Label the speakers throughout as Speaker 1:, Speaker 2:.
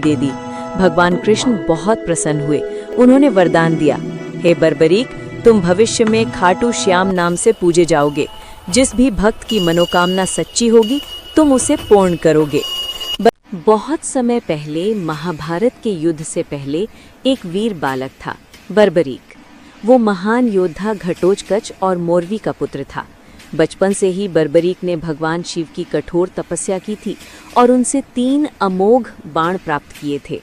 Speaker 1: दे दी। भगवान कृष्ण बहुत प्रसन्न हुए। उन्होंने वरदान दिया, हे बर्बरीक, तुम भविष्य में खाटू श्याम नाम से पूजे जाओगे। जिस भी भक्त की मनोकामना सच्ची होगी तुम उसे पूर्ण करोगे। बहुत समय पहले, महाभारत के युद्ध से पहले, एक वीर बालक था, बर्बरीक। वो महान योद्धा घटोत्कच और मोरवी का पुत्र था। बचपन से ही बर्बरीक ने भगवान शिव की कठोर तपस्या की थी और उनसे 3 अमोघ बाण प्राप्त किए थे।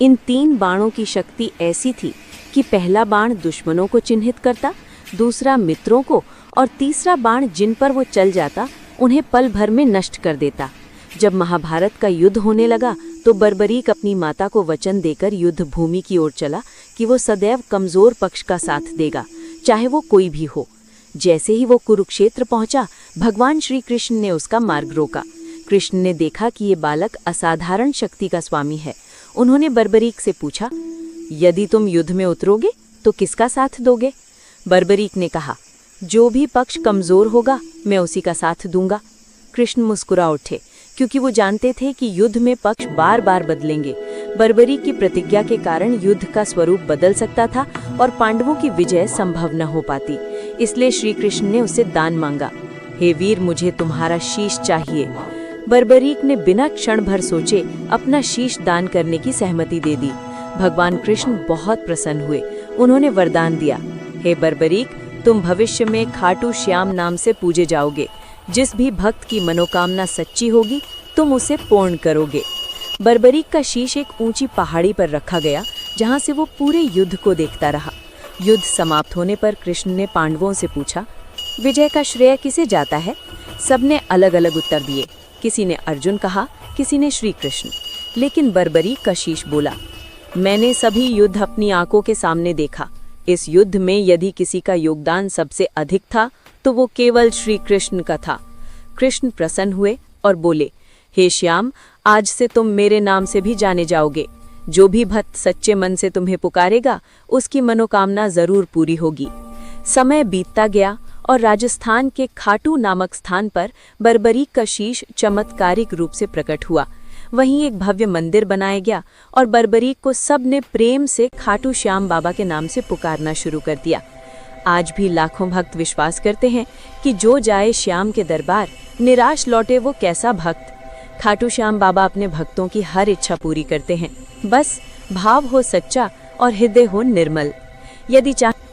Speaker 1: इन 3 बाणों की शक्ति ऐसी थी कि पहला बाण दुश्मनों को चिन्हित करता, दूसरा मित्रों को, और तीसरा बाण जिन पर वो चल जाता उन्हें पल भर में नष्ट कर देता। जब महाभारत का युद्ध होने लगा तो बर्बरीक अपनी माता को वचन देकर युद्ध भूमि की ओर चला कि वो सदैव कमजोर पक्ष का साथ देगा, चाहे वो कोई भी हो। जैसे ही वो कुरुक्षेत्र पहुंचा, भगवान श्री कृष्ण ने उसका मार्ग रोका। कृष्ण ने देखा कि ये बालक असाधारण शक्ति का स्वामी है। उन्होंने बर्बरीक से पूछा, यदि तुम युद्ध में उतरोगे तो किसका साथ दोगे? बर्बरीक ने कहा, जो भी पक्ष कमजोर होगा मैं उसी का साथ दूंगा। कृष्ण मुस्कुरा उठे, क्योंकि वो जानते थे कि युद्ध में पक्ष बार बार बदलेंगे। बर्बरीक की प्रतिज्ञा के कारण युद्ध का स्वरूप बदल सकता था और पांडवों की विजय संभव न हो पाती। इसलिए श्री कृष्ण ने उससे दान मांगा, हे वीर, मुझे तुम्हारा शीश चाहिए। बर्बरीक ने बिना क्षण भर सोचे अपना शीश दान करने की सहमति दे दी। भगवान कृष्ण बहुत प्रसन्न हुए। उन्होंने वरदान दिया, हे बर्बरीक, तुम भविष्य में खाटू श्याम नाम से पूजे जाओगे। जिस भी भक्त की मनोकामना सच्ची होगी तुम उसे पूर्ण करोगे। बर्बरीक का शीश एक ऊंची पहाड़ी पर रखा गया, जहां से वो पूरे युद्ध को देखता रहा। युद्ध समाप्त होने पर कृष्ण ने पांडवों से पूछा, विजय का श्रेय किसे जाता है? सबने अलग अलग उत्तर दिए। किसी ने अर्जुन कहा, किसी ने श्री कृष्ण। लेकिन बर्बरीक का शीश बोला, मैंने सभी युद्ध अपनी आंखों के सामने देखा। इस युद्ध में यदि किसी का योगदान सबसे अधिक था तो वो केवल श्री कृष्ण का था। कृष्ण प्रसन्न हुए और बोले, हे श्याम, आज से तुम मेरे नाम से भी जाने जाओगे। जो भी भक्त सच्चे मन से तुम्हें पुकारेगा उसकी मनोकामना जरूर पूरी होगी। समय बीतता गया और राजस्थान के खाटू नामक स्थान पर बर्बरीक का शीश चमत्कारिक रूप से प्रकट हुआ। वहीं एक भव्य मंदिर बनाया गया और बर्बरीक को सब ने प्रेम से खाटू श्याम बाबा के नाम से पुकारना शुरू कर दिया। आज भी लाखों भक्त विश्वास करते हैं कि जो जाए श्याम के दरबार, निराश लौटे वो कैसा भक्त। खाटू श्याम बाबा अपने भक्तों की हर इच्छा पूरी करते हैं, बस भाव हो सच्चा और हृदय हो निर्मल। यदि चाहे